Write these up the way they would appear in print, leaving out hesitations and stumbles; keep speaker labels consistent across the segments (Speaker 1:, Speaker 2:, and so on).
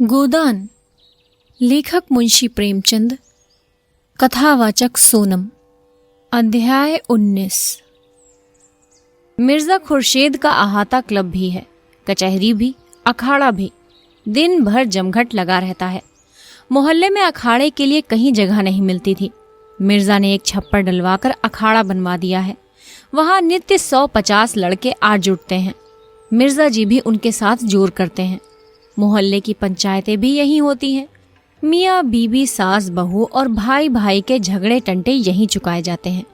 Speaker 1: गोदान। लेखक मुंशी प्रेमचंद। कथावाचक सोनम। अध्याय 19। मिर्जा खुर्शीद का अहाता क्लब भी है, कचहरी भी, अखाड़ा भी। दिन भर जमघट लगा रहता है। मोहल्ले में अखाड़े के लिए कहीं जगह नहीं मिलती थी। मिर्जा ने एक छप्पर डलवाकर अखाड़ा बनवा दिया है। वहां नित्य 150 लड़के आ जुटते हैं। मिर्जा जी भी उनके साथ जोर करते हैं। मोहल्ले की पंचायतें भी यहीं होती हैं। मियाँ बीबी, सास बहू और भाई भाई के झगड़े टंटे यहीं चुकाए जाते हैं।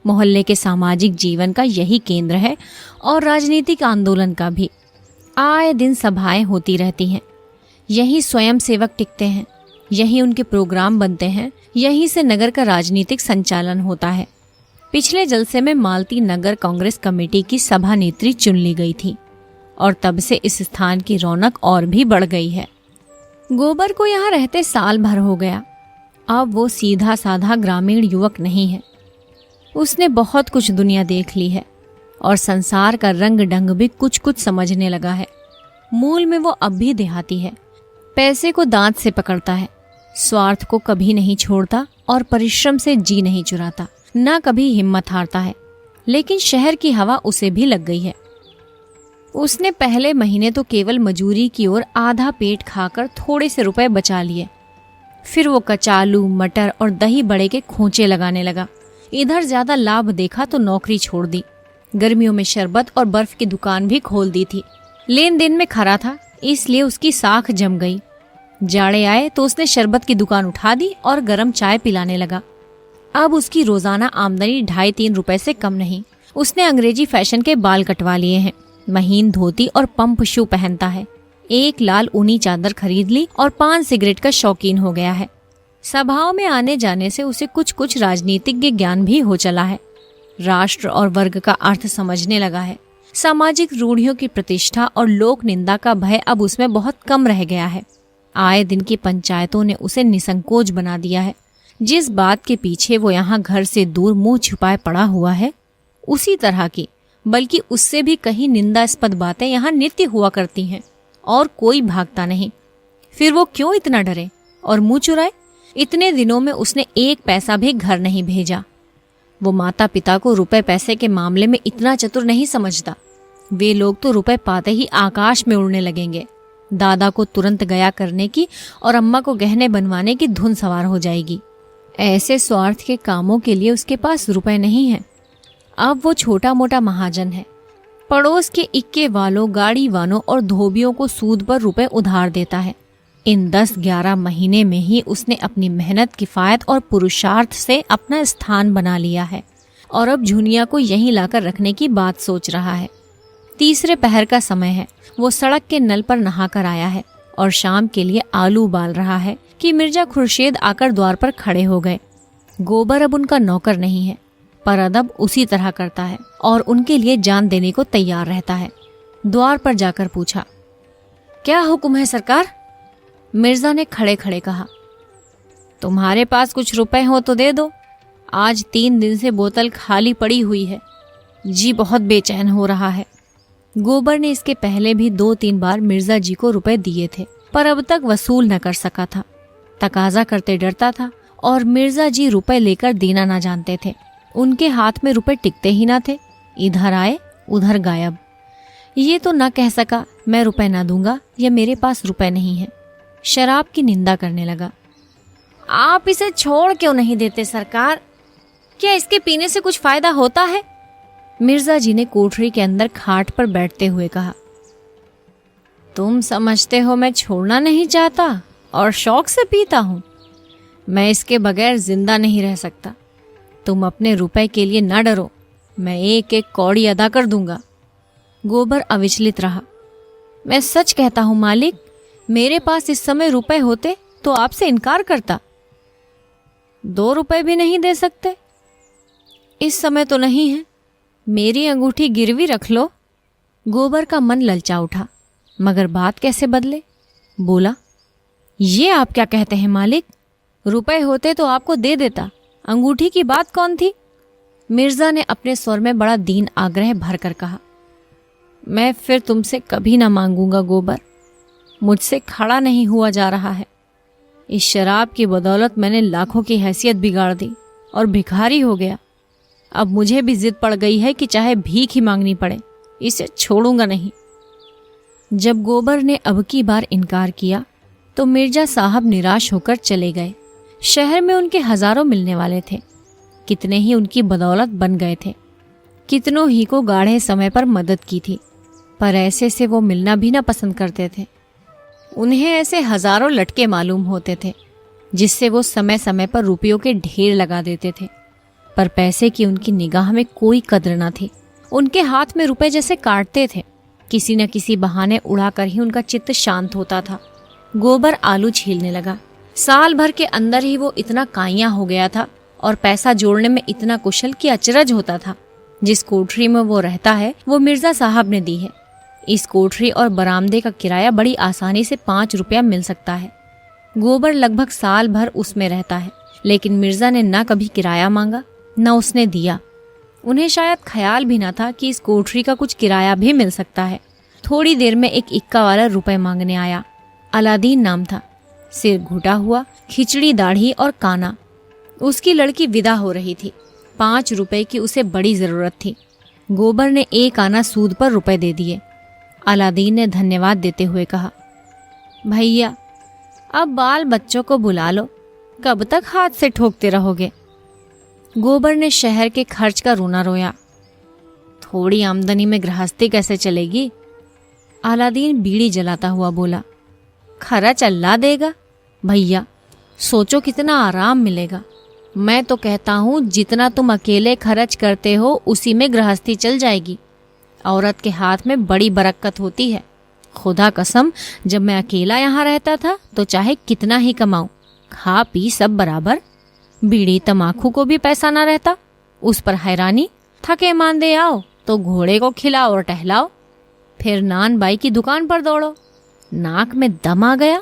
Speaker 1: मोहल्ले के सामाजिक जीवन का यही केंद्र है और राजनीतिक आंदोलन का भी। आए दिन सभाएं होती रहती हैं। यहीं स्वयं सेवक टिकते हैं, यहीं उनके प्रोग्राम बनते हैं, यहीं से नगर का राजनीतिक संचालन होता है। पिछले जलसे में मालती नगर कांग्रेस कमेटी की सभा नेत्री चुन ली गई थी और तब से इस स्थान की रौनक और भी बढ़ गई है। गोबर को यहाँ रहते साल भर हो गया। अब वो सीधा साधा ग्रामीण युवक नहीं है। उसने बहुत कुछ दुनिया देख ली है और संसार का रंग ढंग भी कुछ कुछ समझने लगा है। मूल में वो अब भी देहाती है। पैसे को दांत से पकड़ता है, स्वार्थ को कभी नहीं छोड़ता और परिश्रम से जी नहीं चुराता, ना कभी हिम्मत हारता है। लेकिन शहर की हवा उसे भी लग गई है। उसने पहले महीने तो केवल मजूरी की ओर आधा पेट खाकर थोड़े से रुपए बचा लिए। फिर वो कचालू, मटर और दही बड़े के खोंचे लगाने लगा। इधर ज्यादा लाभ देखा तो नौकरी छोड़ दी। गर्मियों में शरबत और बर्फ की दुकान भी खोल दी थी। लेन देन में खरा था, इसलिए उसकी साख जम गई। जाड़े आए तो उसने शरबत की दुकान उठा दी और गर्म चाय पिलाने लगा। अब उसकी रोजाना आमदनी 2.5-3 रुपए से कम नहीं। उसने अंग्रेजी फैशन के बाल कटवा लिए हैं, महीन धोती और पंप शू पहनता है। एक लाल ऊनी चादर खरीद ली और 5 सिगरेट का शौकीन हो गया है। सभाओं में आने जाने से उसे कुछ कुछ राजनीतिज्ञ ज्ञान भी हो चला है। राष्ट्र और वर्ग का अर्थ समझने लगा है। सामाजिक रूढ़ियों की प्रतिष्ठा और लोक निंदा का भय अब उसमें बहुत कम रह गया है। आए दिन की पंचायतों ने उसे निसंकोच बना दिया है। जिस बात के पीछे वो यहाँ घर से दूर मुंह छुपाए पड़ा हुआ है, उसी तरह की, बल्कि उससे भी कहीं निंदास्पद बातें यहाँ नित्य हुआ करती हैं और कोई भागता नहीं। फिर वो क्यों इतना डरे और मुंह चुराए? इतने दिनों में उसने 1 पैसा भी घर नहीं भेजा। वो माता पिता को रुपए पैसे के मामले में इतना चतुर नहीं समझता। वे लोग तो रुपए पाते ही आकाश में उड़ने लगेंगे। दादा को तुरंत गया करने की और अम्मा को गहने बनवाने की धुन सवार हो जाएगी। ऐसे स्वार्थ के कामों के लिए उसके पास रुपए नहीं है। अब वो छोटा मोटा महाजन है। पड़ोस के इक्के वालों, गाड़ी वालों और धोबियों को सूद पर रुपए उधार देता है। इन 10-11 महीने में ही उसने अपनी मेहनत, किफायत और पुरुषार्थ से अपना स्थान बना लिया है और अब झुनिया को यहीं लाकर रखने की बात सोच रहा है। तीसरे पहर का समय है। वो सड़क के नल पर नहाकर आया है और शाम के लिए आलू उबाल रहा है कि मिर्जा खुर्शीद आकर द्वार पर खड़े हो गए। गोबर अब उनका नौकर नहीं है, पर अदब उसी तरह करता है और उनके लिए जान देने को तैयार रहता है। द्वार पर जाकर पूछा, क्या हुक्म है सरकार? मिर्जा ने खड़े खड़े कहा, तुम्हारे पास कुछ रुपए हो तो दे दो। आज 3 दिन से बोतल खाली पड़ी हुई है। जी बहुत बेचैन हो रहा है। गोबर ने इसके पहले भी 2-3 बार मिर्जा जी को रुपए दिए थे, पर अब तक वसूल न कर सका था। तकाजा करते डरता था और मिर्जा जी रुपए लेकर देना न जानते थे। उनके हाथ में रुपए टिकते ही ना थे। इधर आए उधर गायब। ये तो न कह सका मैं रुपए ना दूंगा या मेरे पास रुपए नहीं है। शराब की निंदा करने लगा। आप इसे छोड़ क्यों नहीं देते सरकार? क्या इसके पीने से कुछ फायदा होता है? मिर्जा जी ने कोठरी के अंदर खाट पर बैठते हुए कहा, तुम समझते हो मैं छोड़ना नहीं चाहता और शौक से पीता हूँ? मैं इसके बगैर जिंदा नहीं रह सकता। तुम अपने रुपए के लिए न डरो, मैं 1-1 कौड़ी अदा कर दूंगा। गोबर अविचलित रहा। मैं सच कहता हूँ मालिक, मेरे पास इस समय रुपए होते तो आपसे इनकार करता। 2 रुपए भी नहीं दे सकते? इस समय तो नहीं है। मेरी अंगूठी गिरवी रख लो। गोबर का मन ललचा उठा, मगर बात कैसे बदले? बोला, ये आप क्या कहते हैं मालिक? रुपए होते तो आपको दे देता, अंगूठी की बात कौन थी? मिर्जा ने अपने स्वर में बड़ा दीन आग्रह भरकर कहा, मैं फिर तुमसे कभी ना मांगूंगा गोबर। मुझसे खड़ा नहीं हुआ जा रहा है। इस शराब की बदौलत मैंने लाखों की हैसियत बिगाड़ दी और भिखारी हो गया। अब मुझे भी जिद पड़ गई है कि चाहे भीख ही मांगनी पड़े, इसे छोड़ूंगा नहीं। जब गोबर ने अब की बार इनकार किया तो मिर्जा साहब निराश होकर चले गए। शहर में उनके हजारों मिलने वाले थे, कितने ही उनकी बदौलत बन गए थे, कितनों ही को गाढ़े समय पर मदद की थी, पर ऐसे से वो मिलना भी ना पसंद करते थे। उन्हें ऐसे हजारों लटके मालूम होते थे जिससे वो समय समय पर रुपयों के ढेर लगा देते थे, पर पैसे की उनकी निगाह में कोई कद्र न थी। उनके हाथ में रुपए जैसे काटते थे, किसी न किसी बहाने उड़ाकर ही उनका चित्त शांत होता था। गोबर आलू छीलने लगा। साल भर के अंदर ही वो इतना काइयां हो गया था और पैसा जोड़ने में इतना कुशल कि अचरज होता था। जिस कोठरी में वो रहता है वो मिर्जा साहब ने दी है। इस कोठरी और बरामदे का किराया बड़ी आसानी से 5 रुपया मिल सकता है। गोबर लगभग साल भर उसमें रहता है, लेकिन मिर्जा ने ना कभी किराया मांगा न उसने दिया। उन्हें शायद ख्याल भी न था कि इस कोठरी का कुछ किराया भी मिल सकता है। थोड़ी देर में एक इक्का वाला रुपए मांगने आया। अलादीन नाम था, सिर घुटा हुआ, खिचड़ी दाढ़ी और काना। उसकी लड़की विदा हो रही थी। 5 रुपए की उसे बड़ी जरूरत थी। गोबर ने एक आना सूद पर रुपए दे दिए। अलादीन ने धन्यवाद देते हुए कहा, भैया अब बाल बच्चों को बुला लो, कब तक हाथ से ठोकते रहोगे। गोबर ने शहर के खर्च का रोना रोया। थोड़ी आमदनी में गृहस्थी कैसे चलेगी। अलादीन बीड़ी जलाता हुआ बोला, खर्च अल्लाह देगा। भैया सोचो कितना आराम मिलेगा। मैं तो कहता हूँ जितना तुम अकेले खर्च करते हो उसी में गृहस्थी चल जाएगी। औरत के हाथ में बड़ी बरकत होती है। खुदा कसम, जब मैं अकेला यहाँ रहता था तो चाहे कितना ही कमाऊं, खा पी सब बराबर। बीड़ी तमाकू को भी पैसा ना रहता। उस पर हैरानी, थके मांदे आओ तो घोड़े को खिलाओ और टहलाओ, फिर नान बाई की दुकान पर दौड़ो। नाक में दम आ गया।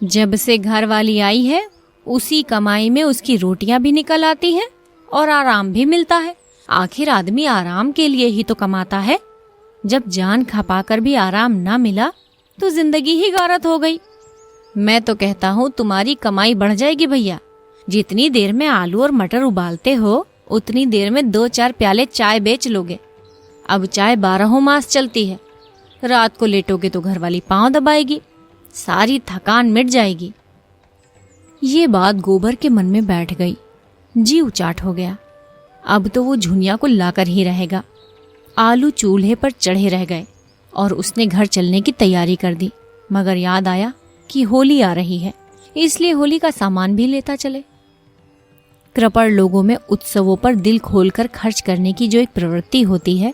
Speaker 1: जब से घर वाली आई है उसी कमाई में उसकी रोटियां भी निकल आती हैं और आराम भी मिलता है। आखिर आदमी आराम के लिए ही तो कमाता है। जब जान खपाकर भी आराम ना मिला तो जिंदगी ही गारत हो गई। मैं तो कहता हूँ तुम्हारी कमाई बढ़ जाएगी भैया। जितनी देर में आलू और मटर उबालते हो उतनी देर में 2-4 प्याले चाय बेच लोगे। अब चाय 12 मास चलती है। रात को लेटोगे तो घरवाली पांव दबाएगी, सारी थकान मिट जाएगी। ये बात गोबर के मन में बैठ गई। जी उचाट हो गया। अब तो वो झुनिया को लाकर ही रहेगा। आलू चूल्हे पर चढ़े रह गए और उसने घर चलने की तैयारी कर दी, मगर याद आया कि होली आ रही है, इसलिए होली का सामान भी लेता चले। कृपण लोगों में उत्सवों पर दिल खोलकर खर्च करने की जो एक प्रवृत्ति होती है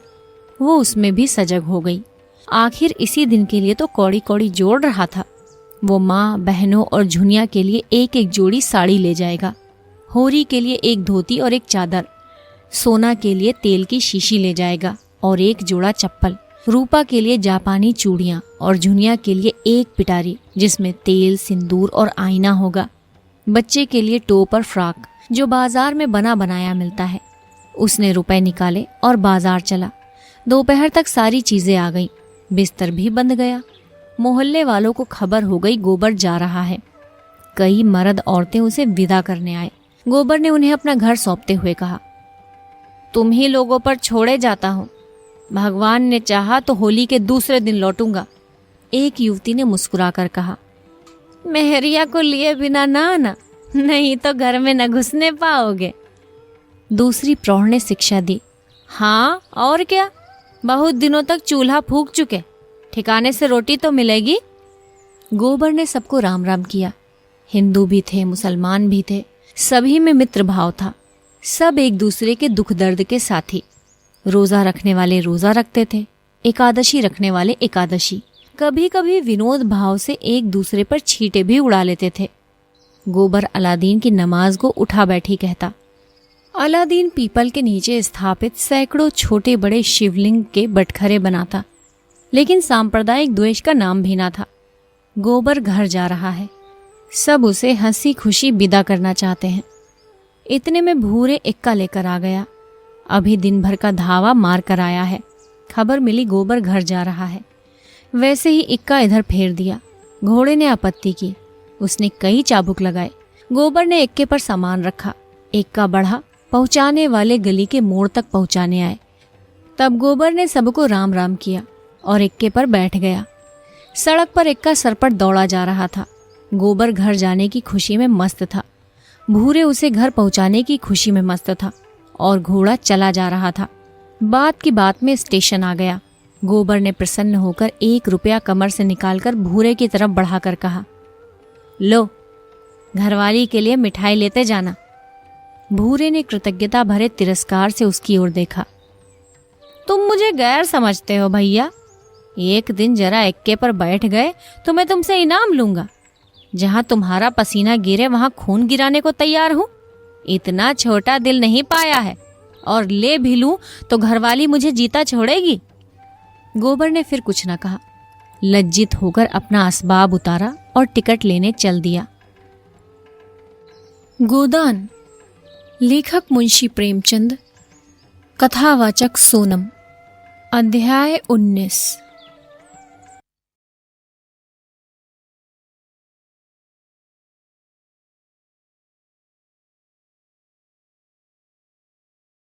Speaker 1: वो उसमें भी सजग हो गई। आखिर इसी दिन के लिए तो कौड़ी कौड़ी जोड़ रहा था। वो माँ, बहनों और झुनिया के लिए एक एक जोड़ी साड़ी ले जाएगा, होरी के लिए एक धोती और एक चादर, सोना के लिए तेल की शीशी ले जाएगा और एक जोड़ा चप्पल, रूपा के लिए जापानी चूड़ियाँ और झुनिया के लिए एक पिटारी जिसमें तेल, सिंदूर और आईना होगा। बच्चे के लिए टोप और फ्रॉक जो बाजार में बना बनाया मिलता है। उसने रुपए निकाले और बाजार चला। दोपहर तक सारी चीजें आ गई, बिस्तर भी बंध गया। मोहल्ले वालों को खबर हो गई गोबर जा रहा है। कई मर्द औरतें उसे विदा करने आए। गोबर ने उन्हें अपना घर सौंपते हुए कहा, तुम ही लोगों पर छोड़े जाता हूँ। भगवान ने चाहा तो होली के दूसरे दिन लौटूंगा। एक युवती ने मुस्कुराकर कहा, मेहरिया को लिए बिना ना आना, नहीं तो घर में न घुसने पाओगे। दूसरी प्रौढ़ ने शिक्षा दी, हाँ और क्या, बहुत दिनों तक चूल्हा फूंक चुके, ठिकाने से रोटी तो मिलेगी। गोबर ने सबको राम राम किया। हिंदू भी थे, मुसलमान भी थे, सभी में मित्र भाव था। सब एक दूसरे के दुख दर्द के साथी। रोजा रखने वाले रोजा रखते थे, एकादशी रखने वाले एकादशी। कभी कभी विनोद भाव से एक दूसरे पर छींटे भी उड़ा लेते थे। गोबर अलादीन की नमाज को उठा बैठी कहता। अलादीन पीपल के नीचे स्थापित सैकड़ों छोटे बड़े शिवलिंग के बटखरे बनाता, लेकिन सांप्रदायिक द्वेष का नाम भी ना था। गोबर घर जा रहा है, सब उसे हंसी खुशी विदा करना चाहते हैं। इतने में भूरे इक्का लेकर आ गया। अभी दिन भर का धावा मार कर आया है। खबर मिली गोबर घर जा रहा है। वैसे ही इक्का इधर फेर दिया। घोड़े ने आपत्ति की। उसने कई चाबुक लगाए। गोबर ने एक्के पर सामान रखा। एक्का बढ़ा, पहुंचाने वाले गली के मोड़ तक पहुंचाने आए। तब गोबर ने सबको राम राम किया और एक्के पर बैठ गया। सड़क पर एक्का सरपट दौड़ा जा रहा था। गोबर घर जाने की खुशी में मस्त था। भूरे उसे घर पहुंचाने की खुशी में मस्त था और घोड़ा चला जा रहा था। बात की बात में स्टेशन आ गया। गोबर ने प्रसन्न होकर 1 रुपया कमर से निकालकर भूरे की तरफ बढ़ाकर कहा, लो, घरवाली के लिए मिठाई लेते जाना। भूरे ने कृतज्ञता भरे तिरस्कार से उसकी ओर देखा। तुम मुझे गैर समझते हो भैया। एक दिन जरा एक्के पर बैठ गए तो मैं तुमसे इनाम लूंगा। जहां तुम्हारा पसीना गिरे वहां खून गिराने को तैयार हूं। इतना छोटा दिल नहीं पाया है, और ले भी लूं तो घरवाली मुझे जीता छोड़ेगी। गोबर ने फिर कुछ न कहा। लज्जित होकर अपना असबाब उतारा और टिकट लेने चल दिया। गोदान, लेखक मुंशी प्रेमचंद, कथावाचक सोनम। अध्याय 19।